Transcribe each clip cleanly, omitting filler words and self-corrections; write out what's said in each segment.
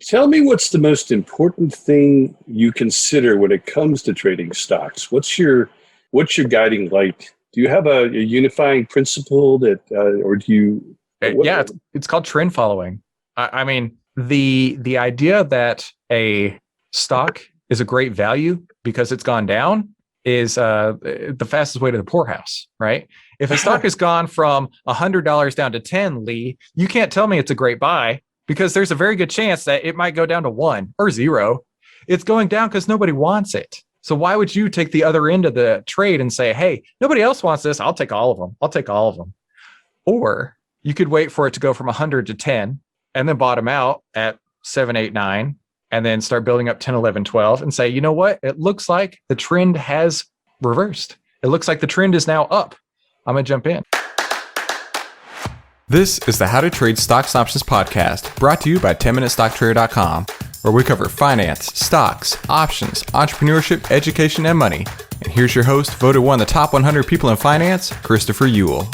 Tell me what's the most important thing you consider when it comes to trading stocks? What's your guiding light? Do you have a unifying principle that, or do you? Yeah, it's called trend following. I mean, the idea that a stock is a great value because it's gone down is the fastest way to the poorhouse, right? If a stock has gone from $100 down to 10, Lee, you can't tell me it's a great buy because there's a very good chance that it might go down to 1 or 0. It's going down because nobody wants it. So why would you take the other end of the trade and say, hey, nobody else wants this. I'll take all of them. I'll take all of them. Or you could wait for it to go from 100 to 10 and then bottom out at 7, 8, 9, and then start building up 10, 11, 12 and say, you know what? It looks like the trend has reversed. It looks like the trend is now up. I'm going to jump in. This is the How to Trade Stocks and Options podcast, brought to you by 10MinuteStockTrader.com, where we cover finance, stocks, options, entrepreneurship, education, and money. And here's your host, voted one of the top 100 people in finance, Christopher Ewell.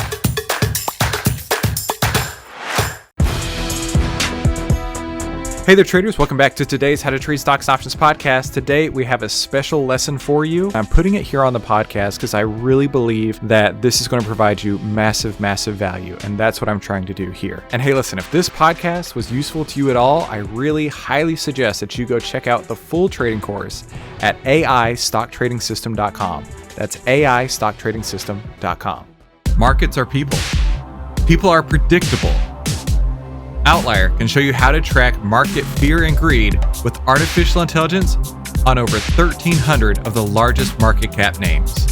Hey there, traders. Welcome back to today's How to Trade Stocks and Options podcast. Today, we have a special lesson for you. I'm putting it here on the podcast because I really believe that this is going to provide you massive, massive value. And that's what I'm trying to do here. And hey, listen, if this podcast was useful to you at all, I really highly suggest that you go check out the full trading course at AIStockTradingSystem.com. That's AIStockTradingSystem.com. Markets are people. People are predictable. Outlier can show you how to track market fear and greed with artificial intelligence on over 1,300 of the largest market cap names.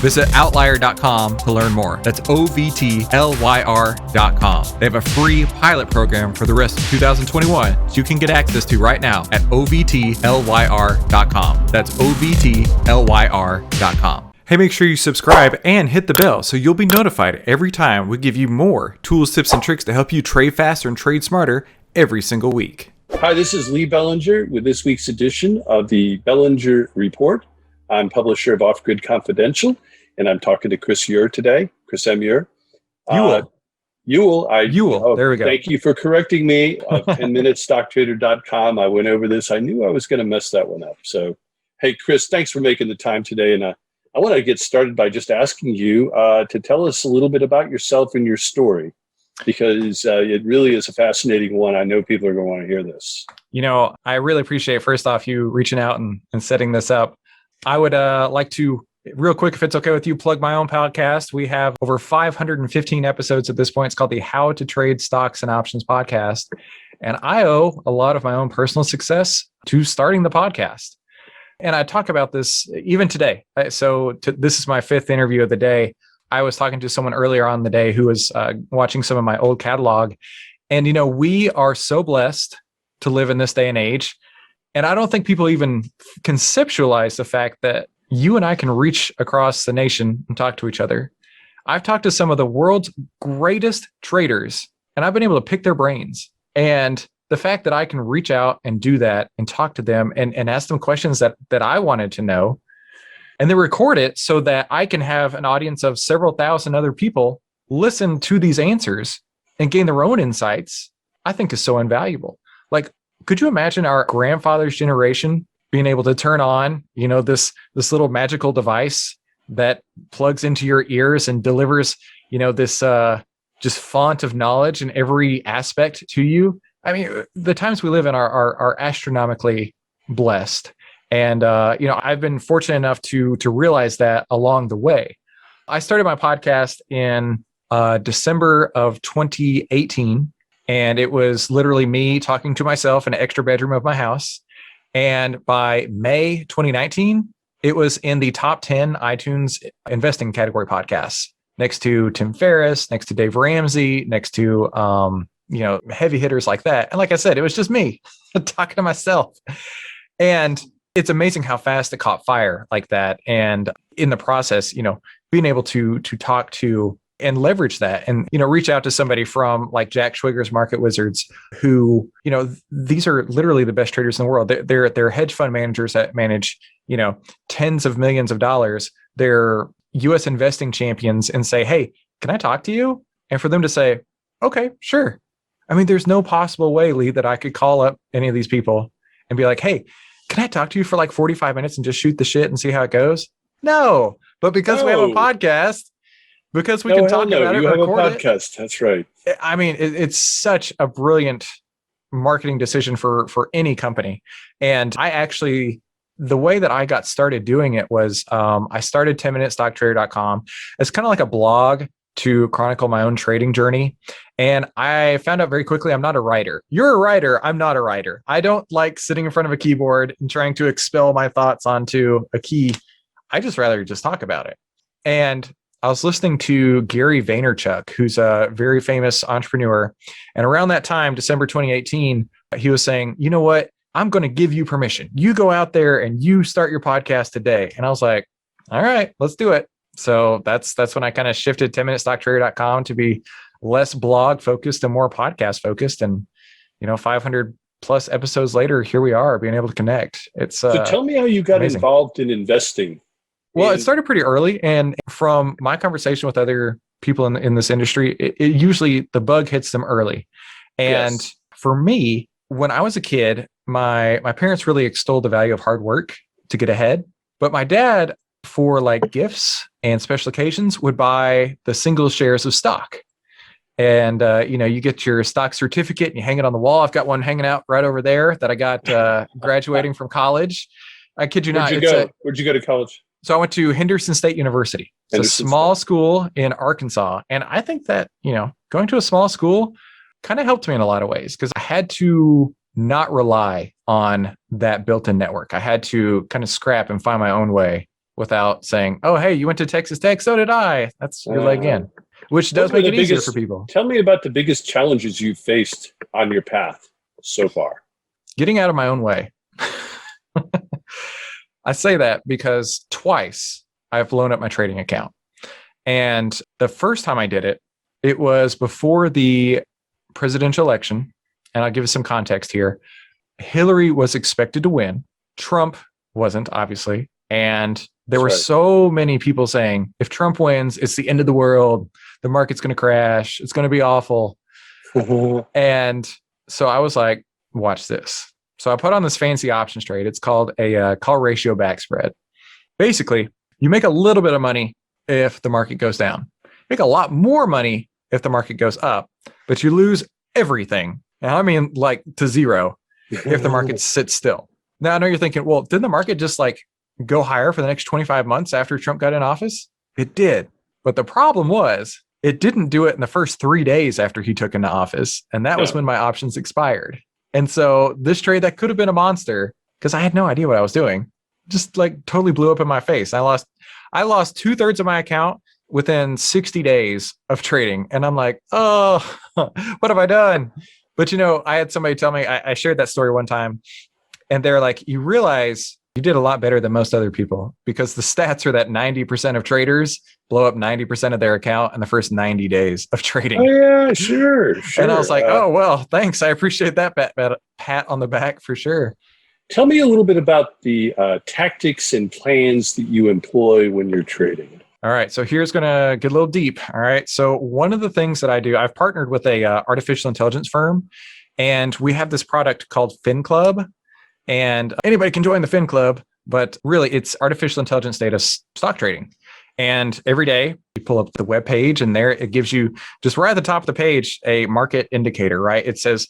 Visit outlier.com to learn more. That's OVTLYR.com. They have a free pilot program for the rest of 2021 so you can get access to right now at OVTLYR.com. That's OVTLYR.com. Hey, make sure you subscribe and hit the bell so you'll be notified every time we give you more tools, tips, and tricks to help you trade faster and trade smarter every single week. Hi, this is Lee Bellinger with this week's edition of the Bellinger Report. I'm publisher of Off Grid Confidential, and I'm talking to Chris Ure today. Chris M. Ure. Ewell. Ewell. There we go. Thank you for correcting me. 10MinuteStockTrader.com. I went over this. I knew I was going to mess that one up. So, hey, Chris, thanks for making the time today. And I want to get started by just asking you to tell us a little bit about yourself and your story, because it really is a fascinating one. I know people are going to want to hear this. You know, I really appreciate, first off, you reaching out and setting this up. I would like to, real quick, if it's okay with you, plug my own podcast. We have over 515 episodes at this point. It's called the How to Trade Stocks and Options podcast. And I owe a lot of my own personal success to starting the podcast. And I talk about this even today. So this is my 5th interview of the day. I was talking to someone earlier on the day who was watching some of my old catalog. And, you know, we are so blessed to live in this day and age. And I don't think people even conceptualize the fact that you and I can reach across the nation and talk to each other. I've talked to some of the world's greatest traders, and I've been able to pick their brains. And the fact that I can reach out and do that and talk to them and ask them questions that I wanted to know, and then record it so that I can have an audience of several thousand other people listen to these answers and gain their own insights, I think is so invaluable. Like, could you imagine our grandfather's generation being able to turn on, you know, this little magical device that plugs into your ears and delivers, you know, this just font of knowledge in every aspect to you? I mean, the times we live in are astronomically blessed. And, you know, I've been fortunate enough to realize that along the way. I started my podcast in December of 2018, and it was literally me talking to myself in an extra bedroom of my house. And by May 2019, it was in the top 10 iTunes investing category podcasts, next to Tim Ferriss, next to Dave Ramsey, next to, you know, heavy hitters like that. And like I said, it was just me talking to myself. And it's amazing how fast it caught fire like that. And in the process, you know, being able to talk to and leverage that and, you know, reach out to somebody from like Jack Schwigger's Market Wizards, who, you know, these are literally the best traders in the world. They're hedge fund managers that manage, you know, tens of millions of dollars. They're US investing champions, and say, hey, can I talk to you? And for them to say, okay, sure. I mean, there's no possible way, Lee, that I could call up any of these people and be like, hey, can I talk to you for like 45 minutes and just shoot the shit and see how it goes? No. But because we have a No. podcast, because we No, can hell talk no. about it, You have a record it. podcast. That's right. I mean, it's such a brilliant marketing decision for any company. And I actually, the way that I got started doing it was I started 10minutestocktrader.com as kind of like a blog to chronicle my own trading journey. And I found out very quickly, I'm not a writer. You're a writer. I'm not a writer. I don't like sitting in front of a keyboard and trying to expel my thoughts onto a key. I just rather just talk about it. And I was listening to Gary Vaynerchuk, who's a very famous entrepreneur. And around that time, December 2018, he was saying, you know what? I'm going to give you permission. You go out there and you start your podcast today. And I was like, all right, let's do it. So that's when I kind of shifted 10minutestocktrader.com to be less blog focused and more podcast focused. And, 500 plus episodes later, here we are being able to connect. It's So tell me how you got amazing. involved in investing. Well, it started pretty early. And from my conversation with other people in this industry, it usually the bug hits them early. And Yes. for me, when I was a kid, my parents really extolled the value of hard work to get ahead. But my dad, for like gifts and special occasions, would buy the single shares of stock. And, you get your stock certificate and you hang it on the wall. I've got one hanging out right over there that I got graduating from college. I kid you not. Where'd you go to college? So I went to Henderson State University. It's Henderson a small school in Arkansas. And I think that, going to a small school kind of helped me in a lot of ways because I had to not rely on that built-in network. I had to kind of scrap and find my own way without saying, oh, hey, you went to Texas Tech. So did I. That's your leg in, which does make it easier for people. Tell me about the biggest challenges you faced on your path so far. Getting out of my own way. I say that because twice I've blown up my trading account. And the first time I did it, it was before the presidential election. And I'll give you some context here. Hillary was expected to win. Trump wasn't, obviously. And there were so many people saying, if Trump wins, it's the end of the world. The market's going to crash. It's going to be awful. And so I was like, watch this. So I put on this fancy options trade. It's called a call ratio back spread. Basically, you make a little bit of money if the market goes down. Make a lot more money if the market goes up, but you lose everything. And I mean like to zero if the market sits still. Now I know you're thinking, well, didn't the market just like go higher for the next 25 months after Trump got in office? It did. But the problem was it didn't do it in the first 3 days after he took into office. And that was when my options expired. And so this trade that could have been a monster because I had no idea what I was doing, just like totally blew up in my face. I lost 2/3 of my account within 60 days of trading. And I'm like, oh, what have I done? But, I had somebody tell me, I shared that story one time and they're like, you realize you did a lot better than most other people because the stats are that 90% of traders blow up 90% of their account in the first 90 days of trading. Oh, yeah, sure. And I was like, oh, well, thanks. I appreciate that pat on the back for sure. Tell me a little bit about the tactics and plans that you employ when you're trading. All right. So here's going to get a little deep. All right. So one of the things that I do, I've partnered with a artificial intelligence firm, and we have this product called FinClub. And anybody can join the FinClub, but really it's artificial intelligence data stock trading. And every day you pull up the web page and there it gives you just right at the top of the page, a market indicator, right? It says,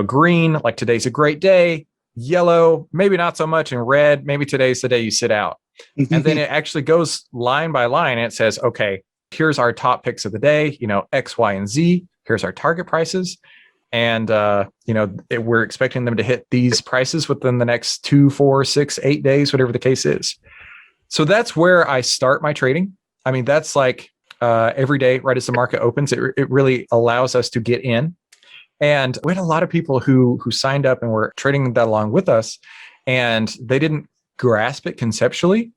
green, like today's a great day, yellow, maybe not so much, and red, maybe today's the day you sit out. And then it actually goes line by line and it says, okay, here's our top picks of the day, X, Y, and Z. Here's our target prices. And, we're expecting them to hit these prices within the next 2, 4, 6, 8 days, whatever the case is. So that's where I start my trading. I mean, that's like every day, right as the market opens, it really allows us to get in. And we had a lot of people who signed up and were trading that along with us, and they didn't grasp it conceptually.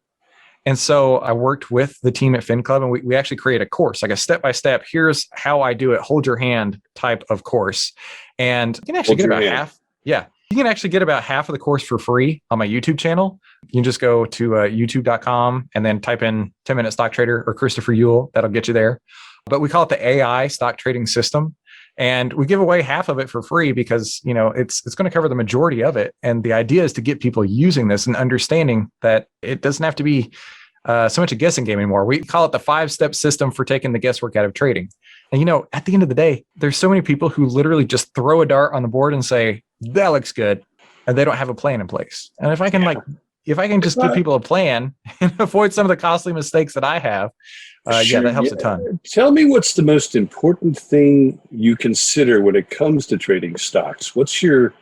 And so I worked with the team at FinClub, and we actually create a course, like a step-by-step, here's how I do it, hold your hand type of course. And you can actually get about half. Yeah. You can actually get about half of the course for free on my YouTube channel. You can just go to youtube.com and then type in 10-Minute Stock Trader or Christopher Uhl. That'll get you there. But we call it the AI stock trading system. And we give away half of it for free because, it's going to cover the majority of it. And the idea is to get people using this and understanding that it doesn't have to be so much a guessing game anymore. We call it the 5-step system for taking the guesswork out of trading. And, at the end of the day, there's so many people who literally just throw a dart on the board and say, that looks good. And they don't have a plan in place. And if I can just give people a plan and avoid some of the costly mistakes that I have, that helps a ton. Tell me what's the most important thing you consider when it comes to trading stocks? What's your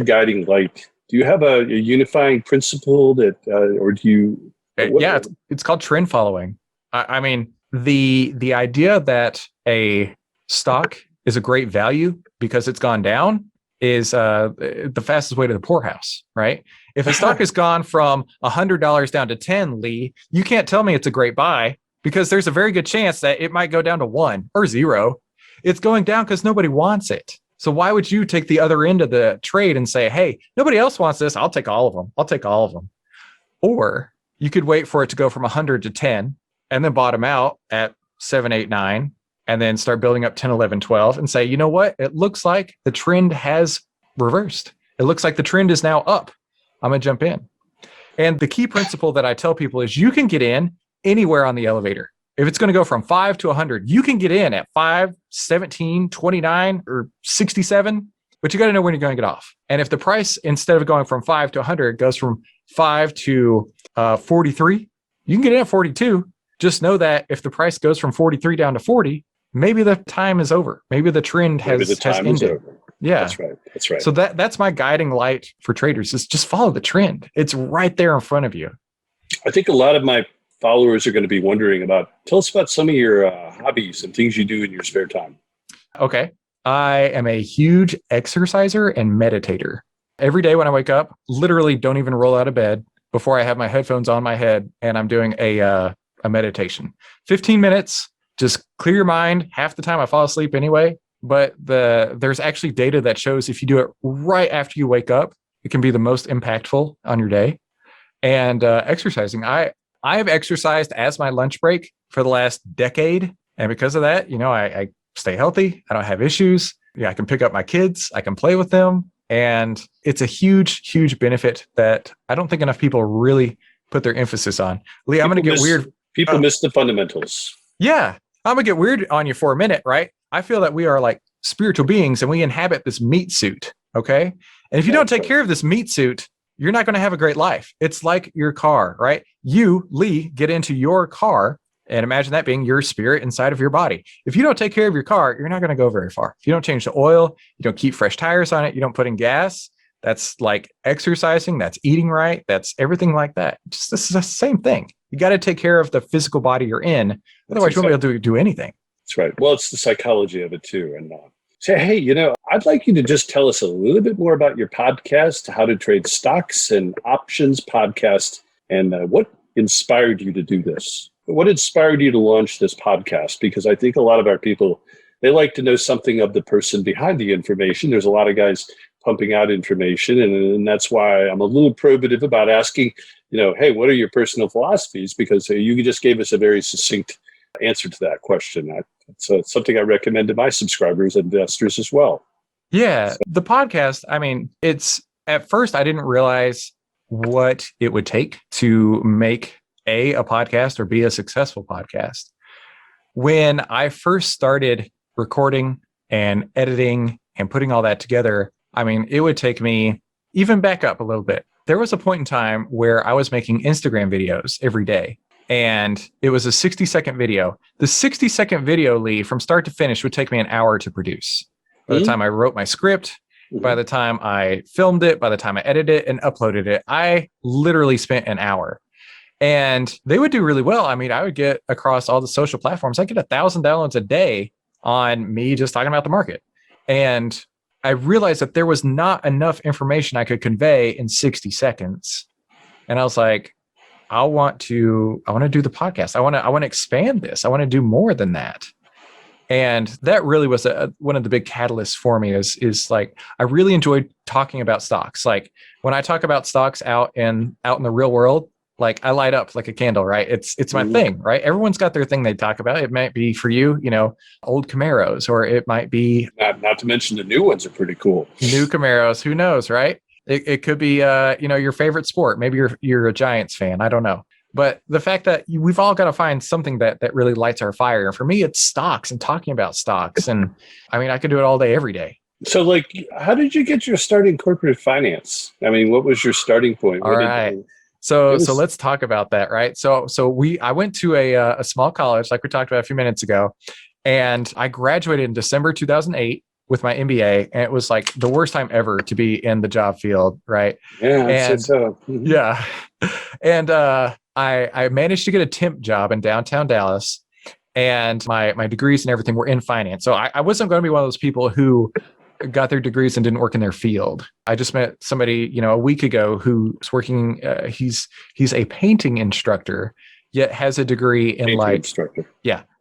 guiding light? Do you have a unifying principle that, or do you? It's called trend following. I mean, the idea that a stock is a great value because it's gone down is the fastest way to the poorhouse, right? If a stock has gone from $100 down to 10, Lee, you can't tell me it's a great buy because there's a very good chance that it might go down to 1 or 0. It's going down because nobody wants it. So why would you take the other end of the trade and say, hey, nobody else wants this. I'll take all of them. Or you could wait for it to go from 100 to 10 and then bottom out at 7, 8, 9. And then start building up 10, 11, 12 and say, you know what? It looks like the trend has reversed. It looks like the trend is now up. I'm going to jump in. And the key principle that I tell people is you can get in anywhere on the elevator. If it's going to go from 5 to 100, you can get in at 5, 17, 29, or 67, but you got to know when you're going to get off. And if the price, instead of going from 5 to 100, goes from 5 to 43, you can get in at 42. Just know that if the price goes from 43 down to 40, maybe the time is over. Maybe the trend has ended. Yeah, that's right. So that's my guiding light for traders is just follow the trend. It's right there in front of you. I think a lot of my followers are going to be wondering tell us about some of your hobbies and things you do in your spare time. Okay. I am a huge exerciser and meditator. Every day when I wake up, literally don't even roll out of bed before I have my headphones on my head and I'm doing a meditation. 15 minutes. Just clear your mind. Half the time I fall asleep anyway, but there's actually data that shows if you do it right after you wake up, it can be the most impactful on your day. And exercising, I have exercised as my lunch break for the last decade. And because of that, I stay healthy. I don't have issues. Yeah, I can pick up my kids. I can play with them. And it's a huge, huge benefit that I don't think enough people really put their emphasis on. Lee, I'm going to get weird. People miss the fundamentals. Yeah. I'm going to get weird on you for a minute, right? I feel that we are like spiritual beings and we inhabit this meat suit, okay? And if you don't take care of this meat suit, you're not going to have a great life. It's like your car, right? You, Lee, get into your car and imagine that being your spirit inside of your body. If you don't take care of your car, you're not going to go very far. If you don't change the oil, you don't keep fresh tires on it, you don't put in gas, that's like exercising, that's eating right, that's everything like that. This is the same thing. You got to take care of the physical body you're in. Otherwise, you won't be able to do anything. That's right. Well, it's the psychology of it too. And say, hey, I'd like you to just tell us a little bit more about your podcast, How to Trade Stocks and Options podcast, and what inspired you to do this? What inspired you to launch this podcast? Because I think a lot of our people, they like to know something of the person behind the information. There's a lot of guys pumping out information, and that's why I'm a little probative about asking, hey, what are your personal philosophies? Because you just gave us a very succinct answer to that question. It's something I recommend to my subscribers and investors as well. Yeah, the podcast, it's at first I didn't realize what it would take to make a podcast or be a successful podcast. When I first started recording and editing and putting all that together, it would take me even back up a little bit. There was a point in time where I was making Instagram videos every day. And it was a 60-second video. The 60-second video, Lee, from start to finish would take me an hour to produce. By the time I wrote my script, by the time I filmed it, by the time I edited it and uploaded it, I literally spent an hour. And they would do really well. I would get across all the social platforms. I get 1,000 downloads a day on me just talking about the market. And I realized that there was not enough information I could convey in 60 seconds. And I was like, I want to do the podcast. I want to expand this. I want to do more than that. And that really was one of the big catalysts for me is like, I really enjoyed talking about stocks. Like when I talk about stocks out in the real world, like I light up like a candle, right? It's my thing, right? Everyone's got their thing they talk about. It might be for you, old Camaros, or it might be not to mention the new ones are pretty cool. New Camaros, who knows, right? It could be your favorite sport. Maybe you're a Giants fan. I don't know. But the fact that we've all got to find something that really lights our fire. And for me, it's stocks and talking about stocks. And I mean, I could do it all day, every day. So, like, how did you get your start in corporate finance? I mean, what was your starting point? All right. So let's talk about that, right? So I went to a small college, like we talked about a few minutes ago, and I graduated in December 2008 with my MBA, and it was like the worst time ever to be in the job field, right? Yeah, and so. Yeah, and I managed to get a temp job in downtown Dallas, and my degrees and everything were in finance. So I wasn't going to be one of those people who got their degrees and didn't work in their field. I just met somebody, a week ago who's working. He's a painting instructor, yet has a degree in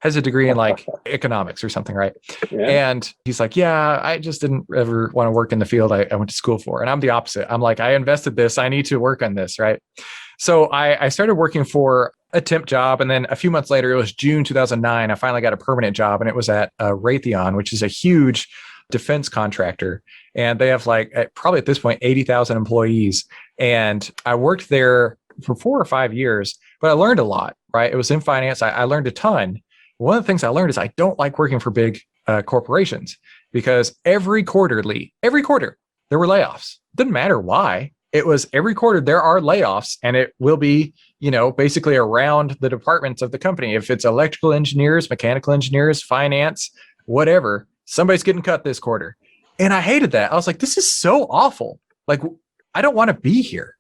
has a degree in like economics or something, right? Yeah. And he's like, yeah, I just didn't ever want to work in the field I went to school for. And I'm the opposite. I'm like, I invested this. I need to work on this, right? So I started working for a temp job. And then a few months later, it was June 2009. I finally got a permanent job, and it was at Raytheon, which is a huge defense contractor. And they have probably at this point, 80,000 employees. And I worked there for 4 or 5 years, but I learned a lot, right? It was in finance. I learned a ton. One of the things I learned is I don't like working for big corporations, because every quarter there were layoffs. Didn't matter why. It was every quarter there are layoffs, and it will be, basically around the departments of the company. If it's electrical engineers, mechanical engineers, finance, whatever, somebody's getting cut this quarter. And I hated that. I was like, this is so awful. Like, I don't want to be here.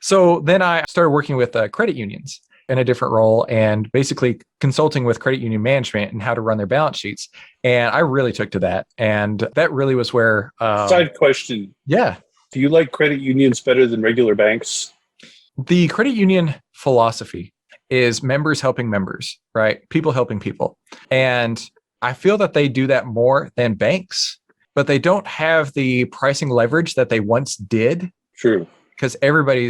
So then I started working with credit unions in a different role, and basically consulting with credit union management and how to run their balance sheets. And I really took to that. And that really was where... Side question. Yeah. Do you like credit unions better than regular banks? The credit union philosophy is members helping members, right? People helping people. And I feel that they do that more than banks, but they don't have the pricing leverage that they once did. True. Because everybody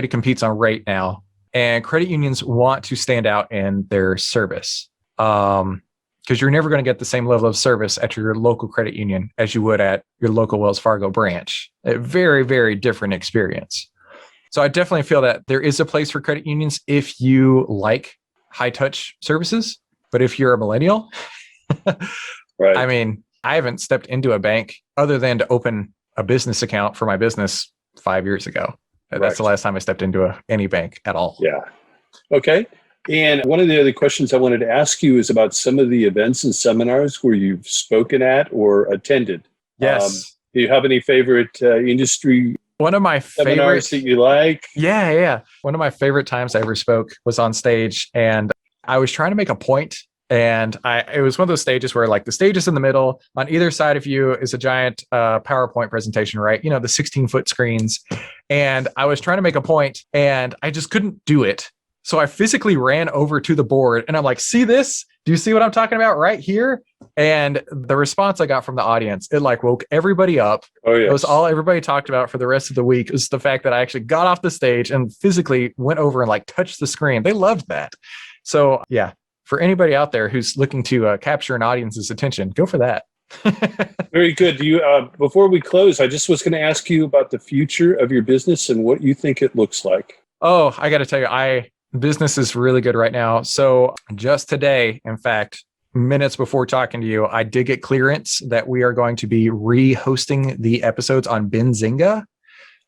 competes on rate now. And credit unions want to stand out in their service. Because you're never going to get the same level of service at your local credit union as you would at your local Wells Fargo branch. A very, very different experience. So I definitely feel that there is a place for credit unions if you like high touch services. But if you're a millennial, right. I mean, I haven't stepped into a bank other than to open a business account for my business 5 years ago. That's the last time I stepped into any bank at all. Yeah. Okay. And one of the other questions I wanted to ask you is about some of the events and seminars where you've spoken at or attended. Yes. Do you have any favorite industry one of my seminars that you like? Yeah. One of my favorite times I ever spoke was on stage, and I was trying to make a point. And it was one of those stages where like the stage is in the middle. On either side of you is a giant PowerPoint presentation, right? The 16-foot screens. And I was trying to make a point, and I just couldn't do it. So I physically ran over to the board, and I'm like, see this? Do you see what I'm talking about right here? And the response I got from the audience, it like woke everybody up. Oh, yes. It was all everybody talked about for the rest of the week. It was the fact that I actually got off the stage and physically went over and like touched the screen. They loved that. So yeah, for anybody out there who's looking to capture an audience's attention, go for that. Very good. You before we close, I just was going to ask you about the future of your business and what you think it looks like. Oh, I got to tell you, business is really good right now. So just today, in fact, minutes before talking to you, I did get clearance that we are going to be re-hosting the episodes on Benzinga.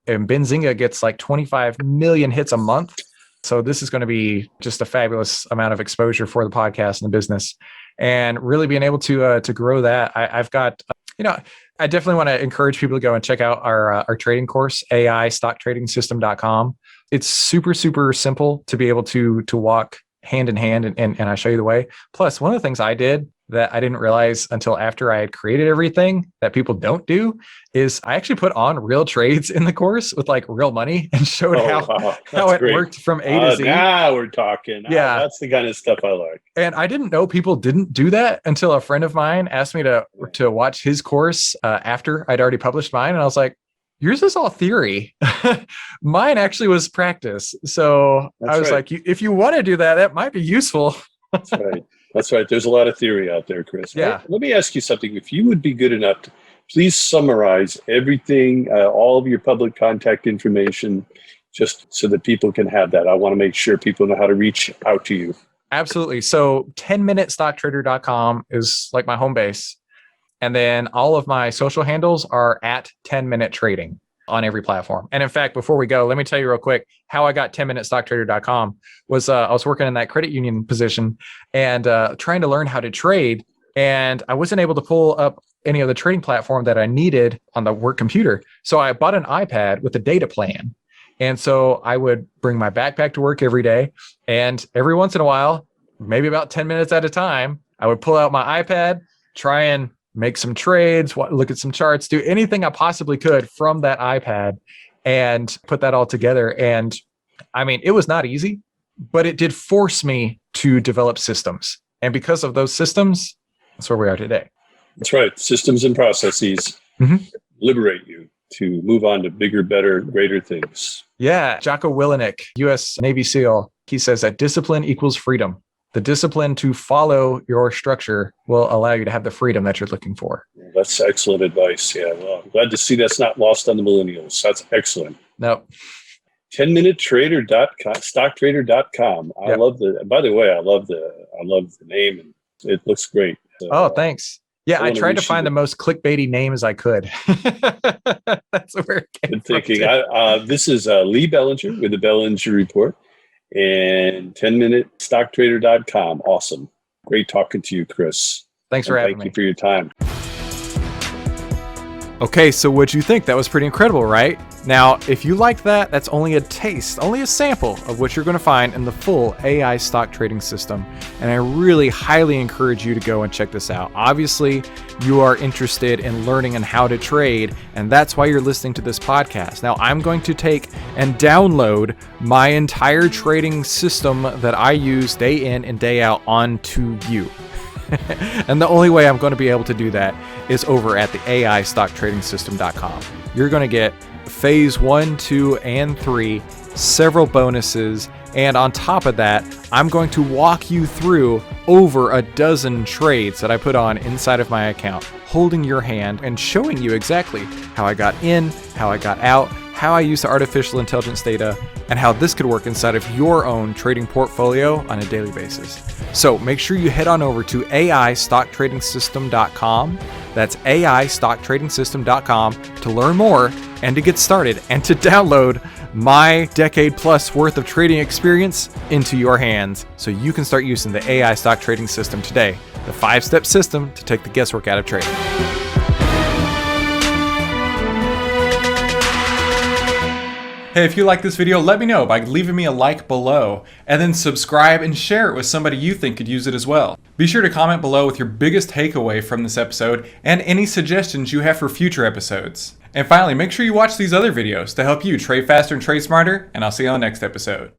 And Benzinga gets like 25 million hits a month. So this is going to be just a fabulous amount of exposure for the podcast and the business, and really being able to grow that. I've got, I definitely want to encourage people to go and check out our trading course, aistocktradingsystem.com. It's super, super simple to be able to walk hand in hand, and I show you the way. Plus, one of the things I did that I didn't realize until after I had created everything that people don't do is I actually put on real trades in the course with like real money and showed how it worked from A to Z. Now we're talking. Yeah. That's the kind of stuff I like. And I didn't know people didn't do that until a friend of mine asked me to watch his course after I'd already published mine. And I was like, yours is all theory. Mine actually was practice. So That's I was right. like, if you want to do that, that might be useful. That's right. That's right. There's a lot of theory out there, Chris. Yeah. Let me ask you something. If you would be good enough to please summarize everything, all of your public contact information, just so that people can have that. I want to make sure people know how to reach out to you. Absolutely. So 10minutestocktrader.com is like my home base. And then all of my social handles are at 10minute trading on every platform. And in fact, before we go, let me tell you real quick how I got 10minutestocktrader.com was I was working in that credit union position and trying to learn how to trade. And I wasn't able to pull up any of the trading platform that I needed on the work computer. So I bought an iPad with a data plan. And so I would bring my backpack to work every day. And every once in a while, maybe about 10 minutes at a time, I would pull out my iPad, try and make some trades, look at some charts, do anything I possibly could from that iPad and put that all together. And I mean, it was not easy, but it did force me to develop systems. And because of those systems, that's where we are today. That's right. Systems and processes liberate you to move on to bigger, better, greater things. Yeah. Jocko Willenick, U.S. Navy SEAL, he says that discipline equals freedom. The discipline to follow your structure will allow you to have the freedom that you're looking for. That's excellent advice. Yeah, well, I'm glad to see that's not lost on the millennials. That's excellent. Nope. 10minutetrader.com, stocktrader.com. I love by the way, I love the name, and it looks great. Oh, thanks. Yeah, I tried to find the most clickbaity name as I could. That's where it came Good thinking. from. This is Lee Bellinger with the Bellinger Report. And 10minutestocktrader.com. Awesome. Great talking to you, Chris. Thanks for having me. Thank you for your time. Okay, so what'd you think? That was pretty incredible, right? Now, if you like that, that's only a taste, only a sample of what you're going to find in the full AI stock trading system. And I really highly encourage you to go and check this out. Obviously, you are interested in learning on how to trade, and that's why you're listening to this podcast. Now, I'm going to take and download my entire trading system that I use day in and day out onto you. And the only way I'm going to be able to do that is over at the AIStockTradingSystem.com. You're going to get phase 1, 2, and 3, several bonuses, and on top of that, I'm going to walk you through over a dozen trades that I put on inside of my account, holding your hand and showing you exactly how I got in, how I got out, how I use the artificial intelligence data, and how this could work inside of your own trading portfolio on a daily basis. So make sure you head on over to AIStockTradingSystem.com. That's AIStockTradingSystem.com to learn more and to get started and to download my decade plus worth of trading experience into your hands so you can start using the AI stock trading system today, the 5-step system to take the guesswork out of trading. Hey, if you like this video, let me know by leaving me a like below, and then subscribe and share it with somebody you think could use it as well. Be sure to comment below with your biggest takeaway from this episode and any suggestions you have for future episodes. And finally, make sure you watch these other videos to help you trade faster and trade smarter, and I'll see you on the next episode.